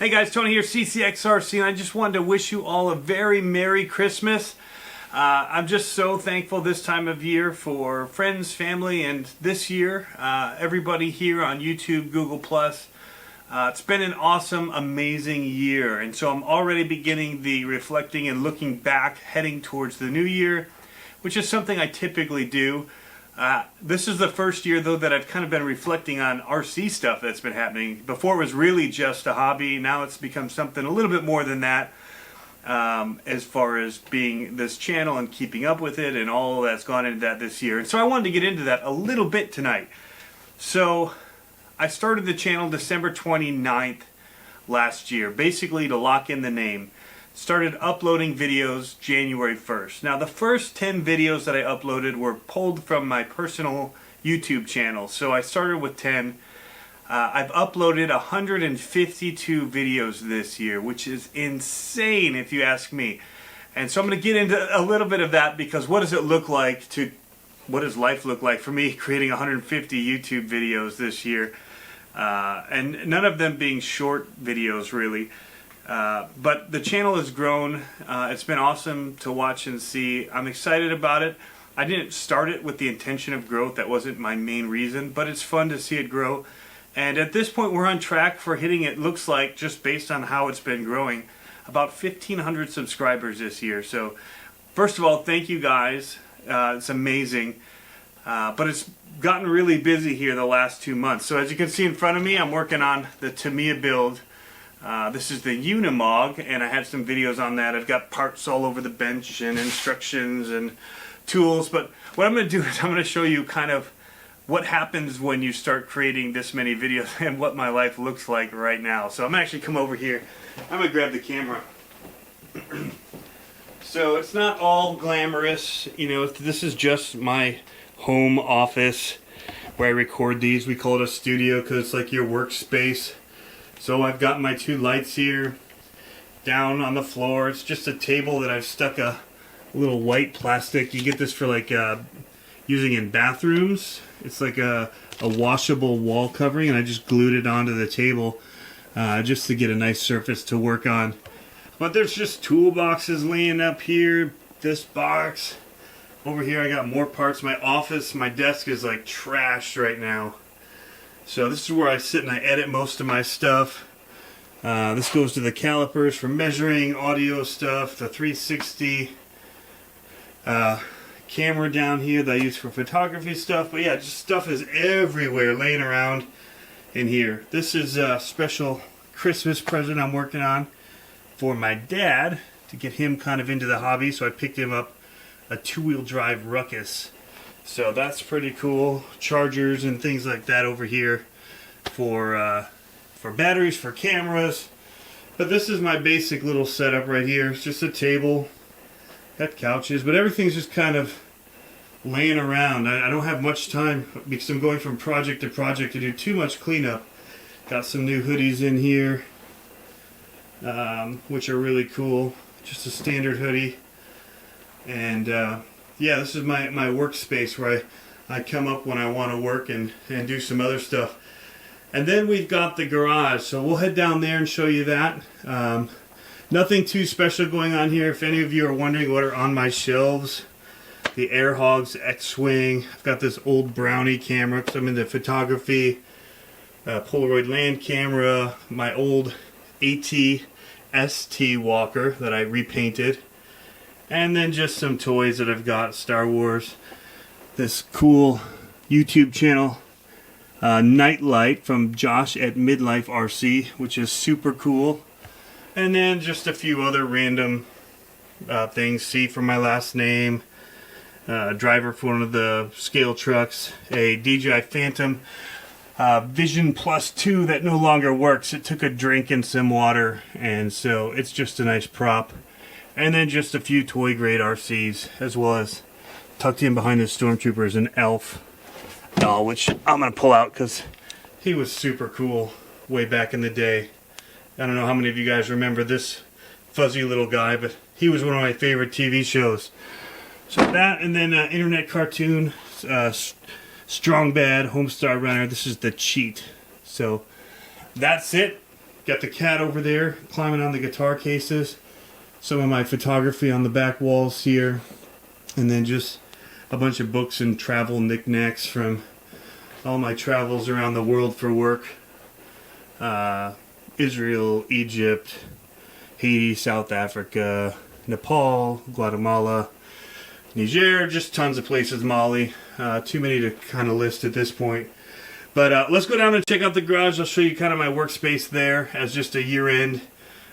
Hey guys, Tony here, CCxRC, and I just wanted to wish you all a very Merry Christmas. I'm just so thankful this time of year for friends, family, and this year, everybody here on YouTube, Google+. It's been an awesome, amazing year, and so I'm already beginning the reflecting and looking back, heading towards the new year, which is something I typically do. This is the first year, though, that I've kind of been reflecting on RC stuff that's been happening. Before it was really just a hobby. Now it's become something a little bit more than that, as far as being this channel and keeping up with it and all that's gone into that this year. And so I wanted to get into that a little bit tonight. So I started the channel December 29th last year, basically to lock in the name. Started uploading videos January 1st. Now the first 10 videos that I uploaded were pulled from my personal YouTube channel. So I started with 10. I've uploaded 152 videos this year, which is insane if you ask me. And so I'm going to get into a little bit of that, because what does life look like for me creating 150 YouTube videos this year? And none of them being short videos really. But the channel has grown. It's been awesome to watch and see. I'm excited about it. I didn't start it with the intention of growth. That wasn't my main reason, but it's fun to see it grow. And at this point we're on track for hitting, it looks like, just based on how it's been growing, about 1,500 subscribers this year. So first of all, thank you guys. It's amazing. But it's gotten really busy here the last 2 months. So as you can see in front of me, I'm working on the Tamiya build. This is the Unimog, and I have some videos on that. I've got parts all over the bench and instructions and tools. But what I'm going to do is I'm going to show you kind of what happens when you start creating this many videos and what my life looks like right now. So I'm going to actually come over here. I'm going to grab the camera. So it's not all glamorous. You know, this is just my home office where I record these. We call it a studio because it's like your workspace. So I've got my two lights here down on the floor. It's just a table that I've stuck a little white plastic. You get this for like using in bathrooms. It's like a washable wall covering, and I just glued it onto the table just to get a nice surface to work on. But there's just toolboxes laying up here. This box. Over here I got more parts. My office, my desk is like trashed right now. So this is where I sit and I edit most of my stuff. This goes to the calipers for measuring audio stuff, the 360 camera down here that I use for photography stuff. But yeah, just stuff is everywhere laying around in here. This is a special Christmas present I'm working on for my dad to get him kind of into the hobby. So I picked him up a two-wheel drive Ruckus. So that's pretty cool. Chargers and things like that over here for batteries, for cameras. But this is my basic little setup right here. It's just a table, got couches, but everything's just kind of laying around. I don't have much time because I'm going from project to project to do too much cleanup. Got some new hoodies in here, which are really cool. Just a standard hoodie. And yeah, this is my workspace where I come up when I want to work and do some other stuff. And then we've got the garage, so we'll head down there and show you that. Nothing too special going on here. If any of you are wondering what are on my shelves, the Air Hogs X-Wing. I've got this old Brownie camera because I'm into photography. Polaroid land camera. My old AT-ST walker that I repainted. And then just some toys that I've got, Star Wars. This cool YouTube channel, Nightlight from Josh at Midlife RC, which is super cool. And then just a few other random things. C for my last name, driver for one of the scale trucks, a DJI Phantom Vision Plus 2 that no longer works. It took a drink and some water, and so it's just a nice prop. And then just a few toy grade RCs, as well as tucked in behind the Stormtroopers an Elf doll, which I'm going to pull out because he was super cool way back in the day. I don't know how many of you guys remember this fuzzy little guy, but he was one of my favorite TV shows. So that, and then internet cartoon, Strong Bad, Homestar Runner. This is the Cheat. So that's it. got the cat over there climbing on the guitar cases. Some of my photography on the back walls here. And then just a bunch of books and travel knickknacks from all my travels around the world for work. Israel, Egypt, Haiti, South Africa, Nepal, Guatemala, Niger, just tons of places, Mali. Too many to kind of list at this point. But let's go down and check out the garage. I'll show you kind of my workspace there as just a year-end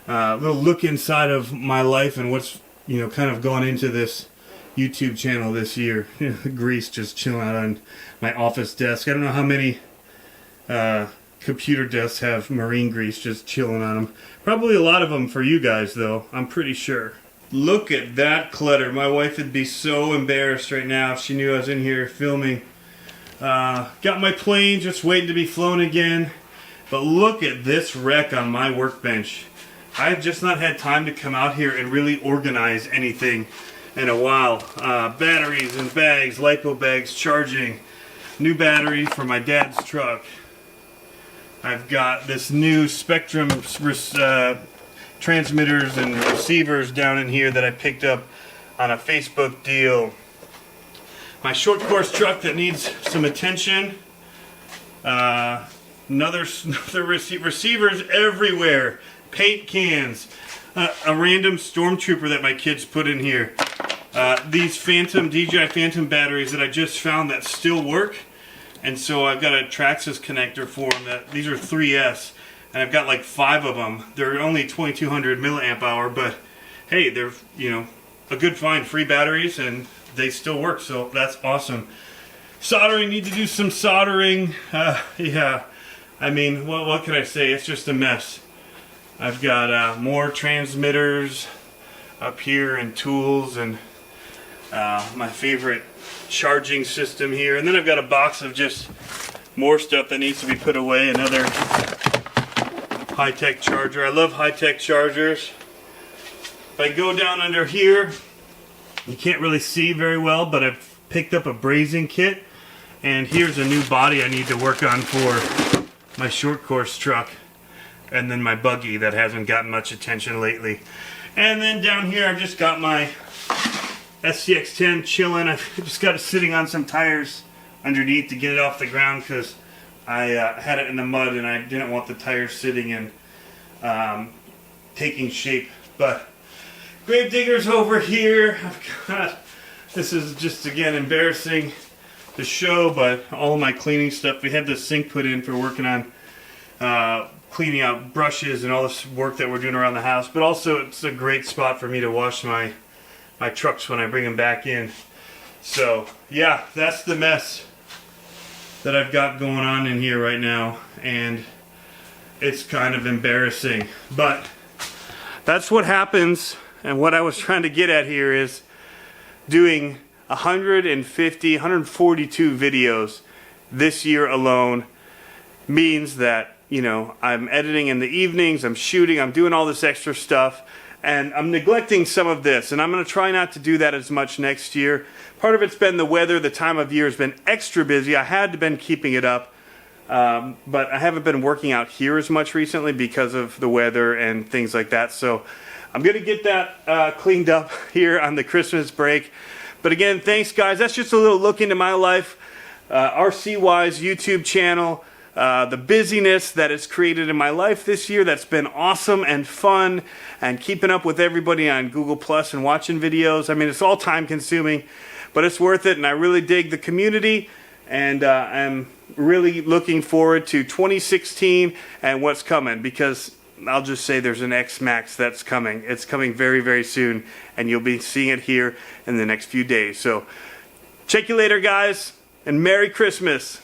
little look inside of my life and what's, you know, kind of gone into this YouTube channel this year. Grease just chilling out on my office desk. I don't know how many computer desks have marine grease just chilling on them. Probably a lot of them for you guys though, I'm pretty sure. Look at that clutter. My wife would be so embarrassed right now if she knew I was in here filming. Got my plane just waiting to be flown again. But look at this wreck on my workbench. I have just not had time to come out here and really organize anything in a while. Batteries and bags, LiPo bags, charging, new battery for my dad's truck. I've got this new Spectrum transmitters and receivers down in here that I picked up on a Facebook deal. My short course truck that needs some attention. Another receivers everywhere. Paint cans. A random Stormtrooper that my kids put in here. These DJI Phantom batteries that I just found that still work. And so I've got a Traxxas connector for them. These are 3S. And I've got like 5 of them. They're only 2200 milliamp hour, but hey, they're, you know, a good find. Free batteries and they still work, so that's awesome. Soldering, need to do some soldering. Yeah, I mean, what can I say? It's just a mess. I've got more transmitters up here and tools and my favorite charging system here. And then I've got a box of just more stuff that needs to be put away. Another high-tech charger. I love high-tech chargers. If I go down under here, you can't really see very well, but I've picked up a brazing kit. And here's a new body I need to work on for my short course truck. And then my buggy that hasn't gotten much attention lately. And then down here I've just got my SCX-10 chilling. I've just got it sitting on some tires underneath to get it off the ground because I had it in the mud and I didn't want the tires sitting and taking shape. But Gravedigger's over here. I've got, this is just again embarrassing to show, but all of my cleaning stuff. We had this sink put in for working on cleaning out brushes and all this work that we're doing around the house. But also it's a great spot for me to wash my trucks when I bring them back in. So yeah, that's the mess that I've got going on in here right now, and it's kind of embarrassing, but that's what happens. And what I was trying to get at here is doing 142 videos this year alone means that, you know, I'm editing in the evenings, I'm shooting, I'm doing all this extra stuff, and I'm neglecting some of this, and I'm going to try not to do that as much next year. Part of it's been the weather. The time of year has been extra busy. I had been keeping it up, but I haven't been working out here as much recently because of the weather and things like that. So I'm going to get that cleaned up here on the Christmas break. But again, thanks guys. That's just a little look into my life, RC-wise YouTube channel. The busyness that it's created in my life this year, that's been awesome and fun, and keeping up with everybody on Google Plus and watching videos. I mean, it's all time consuming, but it's worth it, and I really dig the community, and I'm really looking forward to 2016 and what's coming, because I'll just say there's an X Max that's coming. It's coming very, very soon, and you'll be seeing it here in the next few days. So check you later, guys, and Merry Christmas.